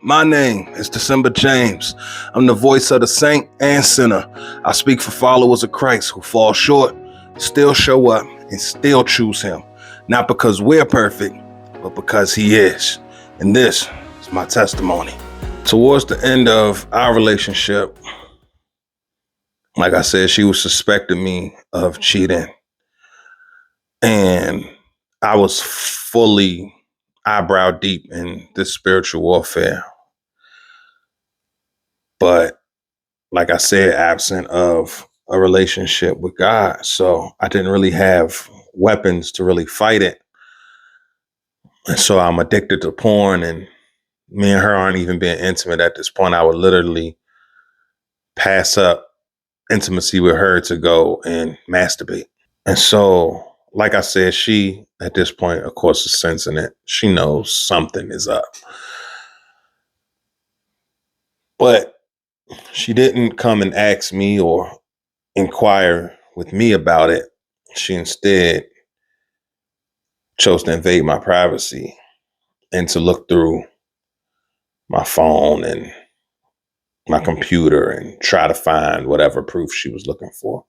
My name is December James. I'm the voice of the saint and sinner. I speak for followers of Christ who fall short, still show up, and still choose him. Not because we're perfect, but because he is. And this is my testimony. Towards the end of our relationship, like I said, she was suspecting me of cheating. And I was fully eyebrow deep in this spiritual warfare. But like I said, absent of a relationship with God. So I didn't really have weapons to really fight it. And so I'm addicted to porn, and me and her aren't even being intimate at this point. I would literally pass up intimacy with her to go and masturbate. And so, like I said, she at this point, of course, is sensing it. She knows something is up. But she didn't come and ask me or inquire with me about it. She instead chose to invade my privacy and to look through my phone and my computer and try to find whatever proof she was looking for.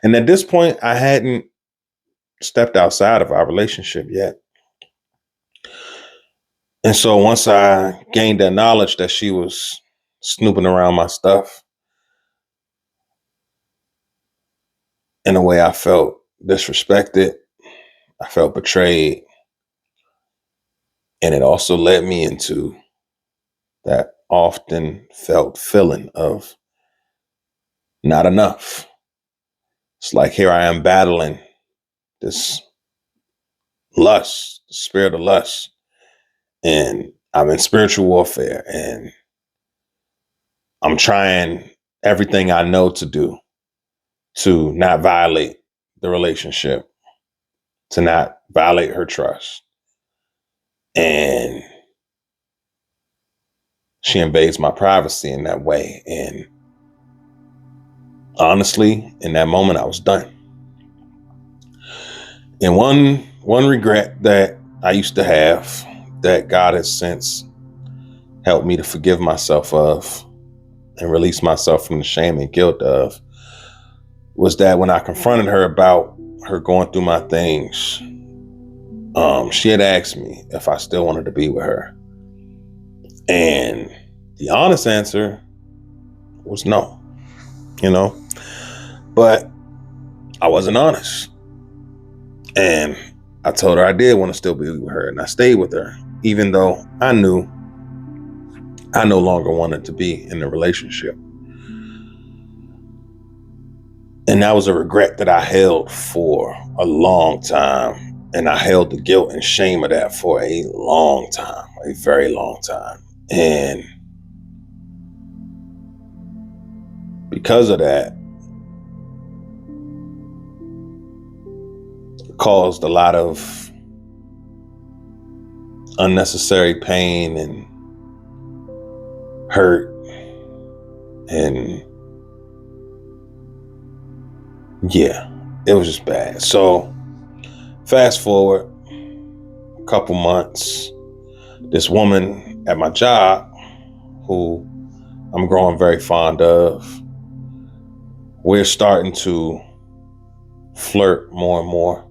And at this point, I hadn't stepped outside of our relationship yet. And so once I gained that knowledge that she was snooping around my stuff, in a way I felt disrespected, I felt betrayed. And it also led me into that often felt feeling of not enough. It's like here I am battling this lust, the spirit of lust, and I'm in spiritual warfare, and I'm trying everything I know to do to not violate the relationship, to not violate her trust. And she invades my privacy in that way. And honestly, in that moment, I was done. And one regret that I used to have that God has since helped me to forgive myself of and release myself from the shame and guilt of was that when I confronted her about her going through my things, she had asked me if I still wanted to be with her. And the honest answer was no, but I wasn't honest. And I told her I did want to still be with her, and I stayed with her, even though I knew I no longer wanted to be in a relationship. And that was a regret that I held for a long time. And I held the guilt and shame of that for a long time, a very long time. And because of that, it caused a lot of unnecessary pain and hurt. And yeah, it was just bad. So fast forward a couple months, this woman at my job, who I'm growing very fond of, we're starting to flirt more and more.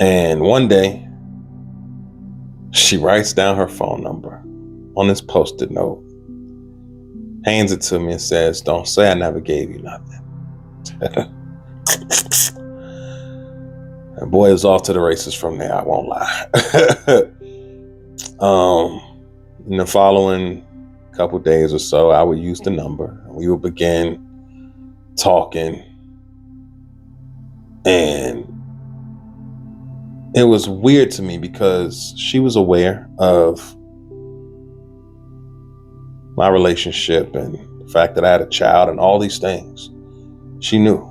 And one day, she writes down her phone number on this Post-it note, hands it to me and says, "Don't say I never gave you nothing." And boy, it was off to the races from there, I won't lie. In the following couple days or so, I would use the number. We would begin talking. And it was weird to me because she was aware of my relationship and the fact that I had a child and all these things. She knew.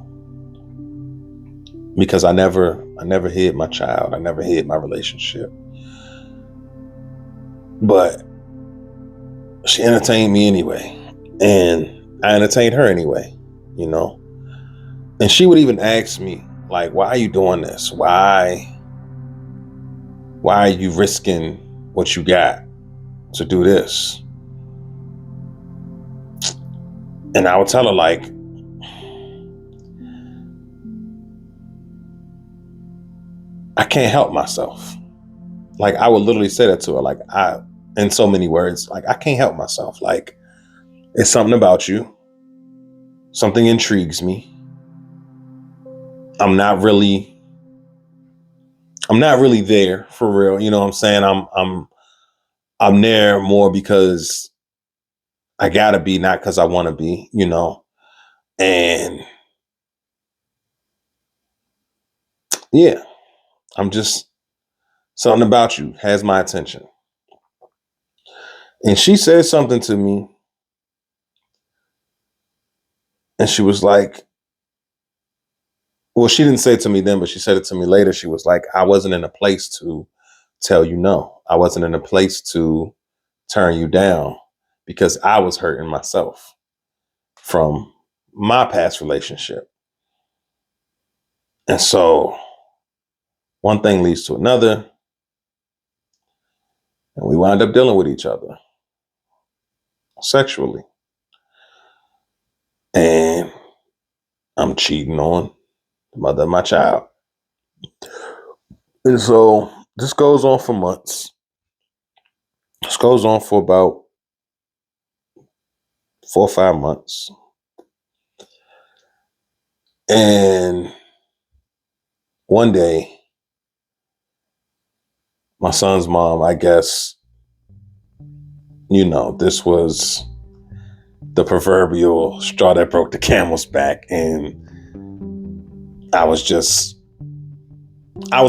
Because I never hid my child. I never hid my relationship. But she entertained me anyway. And I entertained her anyway, And she would even ask me, like, why are you doing this? Why are you risking what you got to do this. And I would tell her, like, I can't help myself. Like, I would literally say that to her, like, in so many words, like, I can't help myself. Like, it's something about you. Something intrigues me. I'm not really there for real. You know what I'm saying? I'm there more because I gotta be, not because I want to be, And yeah, I'm just, something about you has my attention. And she said something to me, and she was like, well, she didn't say it to me then, but she said it to me later. She was like, I wasn't in a place to tell you no. I wasn't in a place to turn you down because I was hurting myself from my past relationship. And so one thing leads to another, and we wind up dealing with each other sexually. And I'm cheating on the mother of my child. And so this goes on for months. This goes on for about 4 or 5 months. And one day, my son's mom, I guess, this was the proverbial straw that broke the camel's back. And I was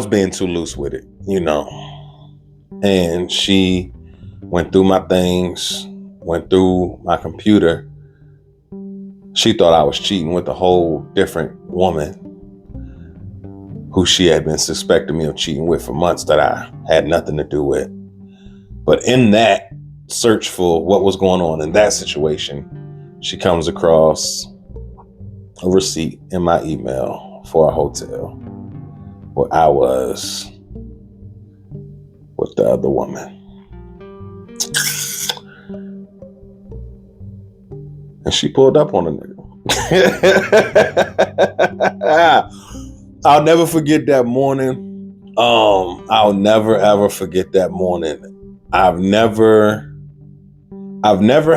being too loose with it. And she went through my things, went through my computer. She thought I was cheating with a whole different woman who she had been suspecting me of cheating with for months that I had nothing to do with. But in that search for what was going on in that situation, she comes across a receipt in my email for a hotel where I was with the other woman. And she pulled up on a nigga. I'll never forget that morning. I'll never ever forget that morning. I've never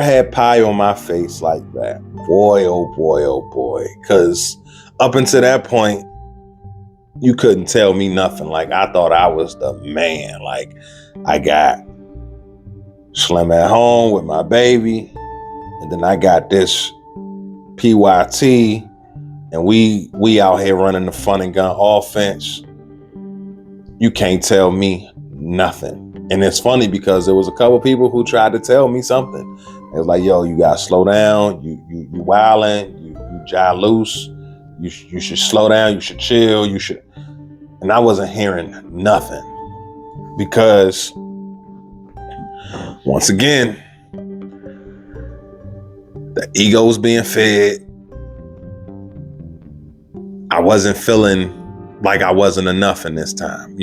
had pie on my face like that. Boy, oh boy, oh boy. Because up until that point, you couldn't tell me nothing. Like, I thought I was the man. Like, I got Slim at home with my baby, and then I got this PYT, and we out here running the fun and gun offense. You can't tell me nothing. And it's funny because there was a couple people who tried to tell me something. It was like, yo, you gotta slow down. You wilding. You jive loose. You should slow down. You should chill. You should. And I wasn't hearing nothing because, once again, the ego was being fed. I wasn't feeling like I wasn't enough in this time,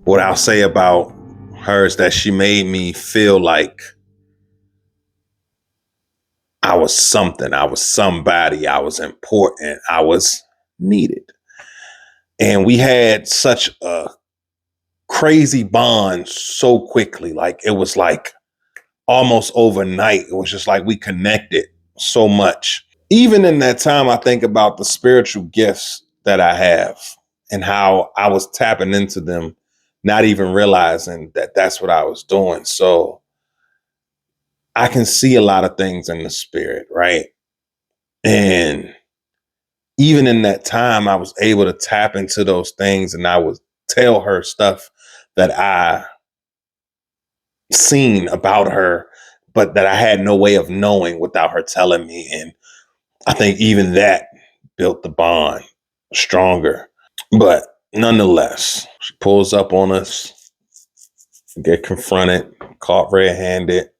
What I'll say about her is that she made me feel like I was something. I was somebody. I was important. I was needed. And we had such a crazy bond so quickly. Like, it was like almost overnight. It was just like we connected so much. Even in that time, I think about the spiritual gifts that I have and how I was tapping into them, not even realizing that that's what I was doing. So I can see a lot of things in the spirit, right? And even in that time, I was able to tap into those things, and I would tell her stuff that I seen about her, but that I had no way of knowing without her telling me. And I think even that built the bond stronger. But nonetheless, she pulls up on us, get confronted, caught red-handed.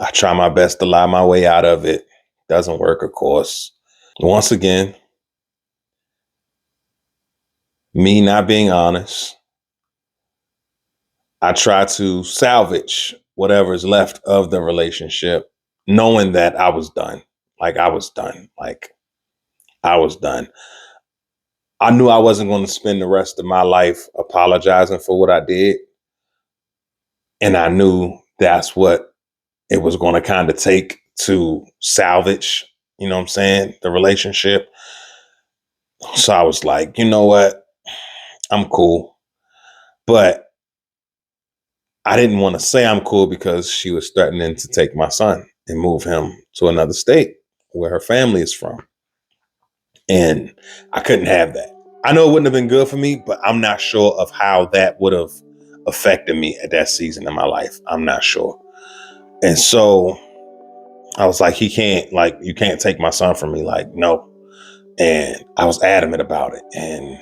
I try my best to lie my way out of it. Doesn't work, of course. Once again, me not being honest, I try to salvage whatever is left of the relationship, knowing that I was done. Like I was done. Like I was done. I knew I wasn't going to spend the rest of my life apologizing for what I did. And I knew that's what it was going to kind of take to salvage, you know what I'm saying, the relationship. So I was like, you know what? I'm cool. But I didn't want to say I'm cool because she was threatening to take my son and move him to another state where her family is from. And I couldn't have that. I know it wouldn't have been good for me, but I'm not sure of how that would have affected me at that season in my life. I'm not sure. And so I was like, you can't take my son from me. Like, no. And I was adamant about it. And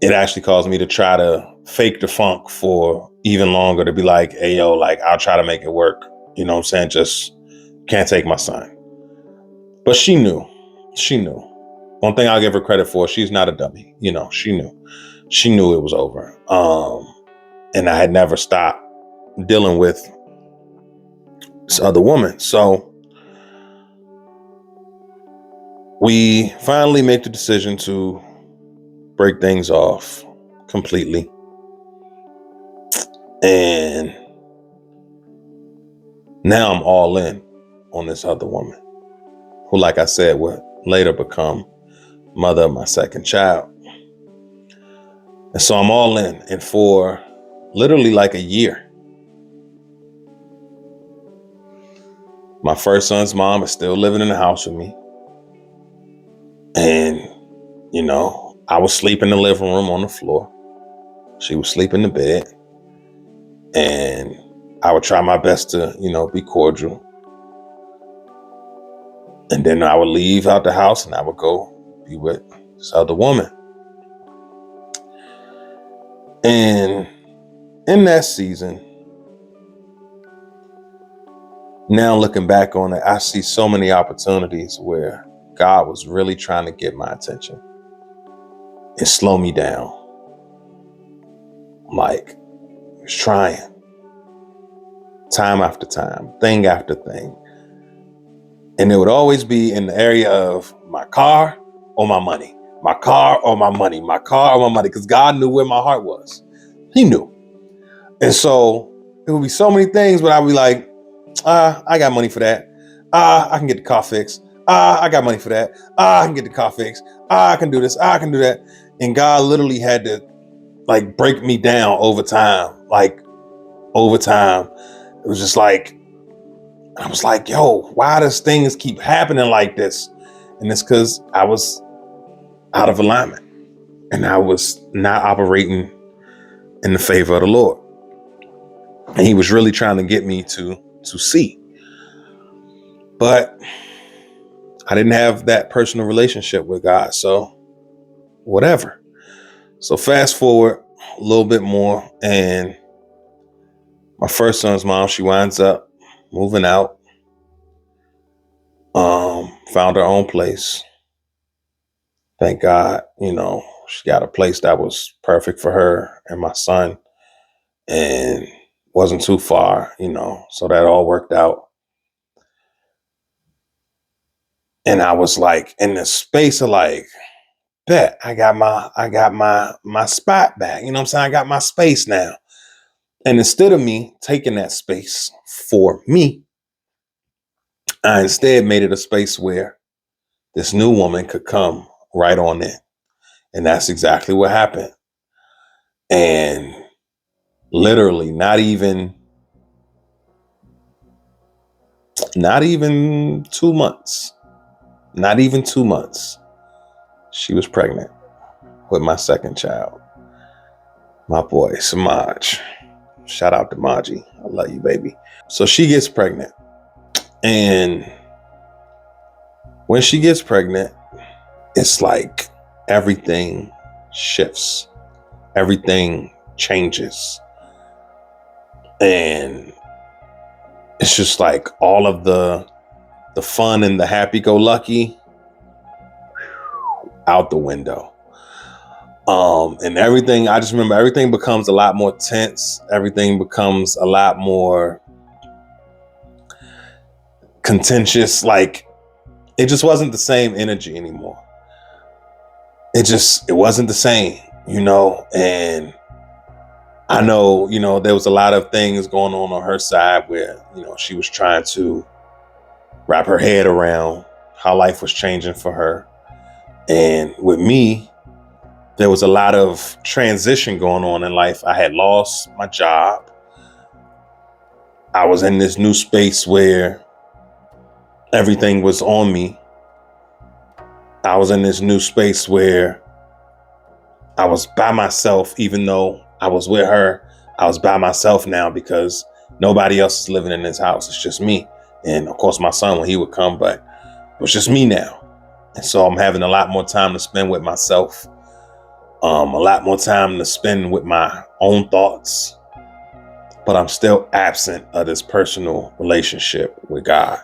it actually caused me to try to fake the funk for even longer, to be like, hey, yo, like, I'll try to make it work. You know what I'm saying? Just can't take my son. But she knew. She knew. One thing I'll give her credit for, she's not a dummy. You know, she knew. She knew it was over. And I had never stopped dealing with this other woman. So we finally make the decision to break things off completely. And now I'm all in on this other woman who, like I said, would later become mother of my second child. And so I'm all in. And for literally like a year, my first son's mom is still living in the house with me. And, you know, I was sleeping in the living room on the floor. She was sleeping in the bed. And I would try my best to, you know, be cordial. And then I would leave out the house and I would go be with this other woman. And in that season, now looking back on it, I see so many opportunities where God was really trying to get my attention and slow me down. Like, he was trying time after time, thing after thing. And it would always be in the area of my car or my money, my car or my money, my car or my money, because God knew where my heart was. He knew. And so it would be so many things, but I'd be like, I got money for that. I can get the car fixed. I got money for that. I can get the car fixed. I can do this. I can do that. And God literally had to like break me down over time. Like over time, it was just like, I was like, yo, why does things keep happening like this? And it's because I was out of alignment and I was not operating in the favor of the Lord. And he was really trying to get me to see. But I didn't have that personal relationship with God. So whatever. So fast forward a little bit more. And my first son's mom, she winds up moving out. Found her own place. Thank God, you know, she got a place that was perfect for her and my son and wasn't too far, you know, so that all worked out. And I was like in the space of like, bet I got my spot back. You know what I'm saying? I got my space now. And instead of me taking that space for me, I instead made it a space where this new woman could come right on in. And that's exactly what happened. And literally not even 2 months, she was pregnant with my second child, my boy, Samaj. Shout out to Maji. I love you, baby. So she gets pregnant. And when she gets pregnant, it's like everything shifts. Everything changes. And it's just like all of the fun and the happy-go-lucky out the window. And everything, I just remember everything becomes a lot more tense. Everything becomes a lot more contentious. Like, it just wasn't the same energy anymore. It wasn't the same, and I know, there was a lot of things going on her side where, she was trying to wrap her head around how life was changing for her. And with me, there was a lot of transition going on in life. I had lost my job. I was in this new space where everything was on me. I was in this new space where I was by myself, even though I was with her. I was by myself now because nobody else is living in this house. It's just me. And of course, my son, when he would come, but it was just me now. And so I'm having a lot more time to spend with myself, a lot more time to spend with my own thoughts. But I'm still absent of this personal relationship with God.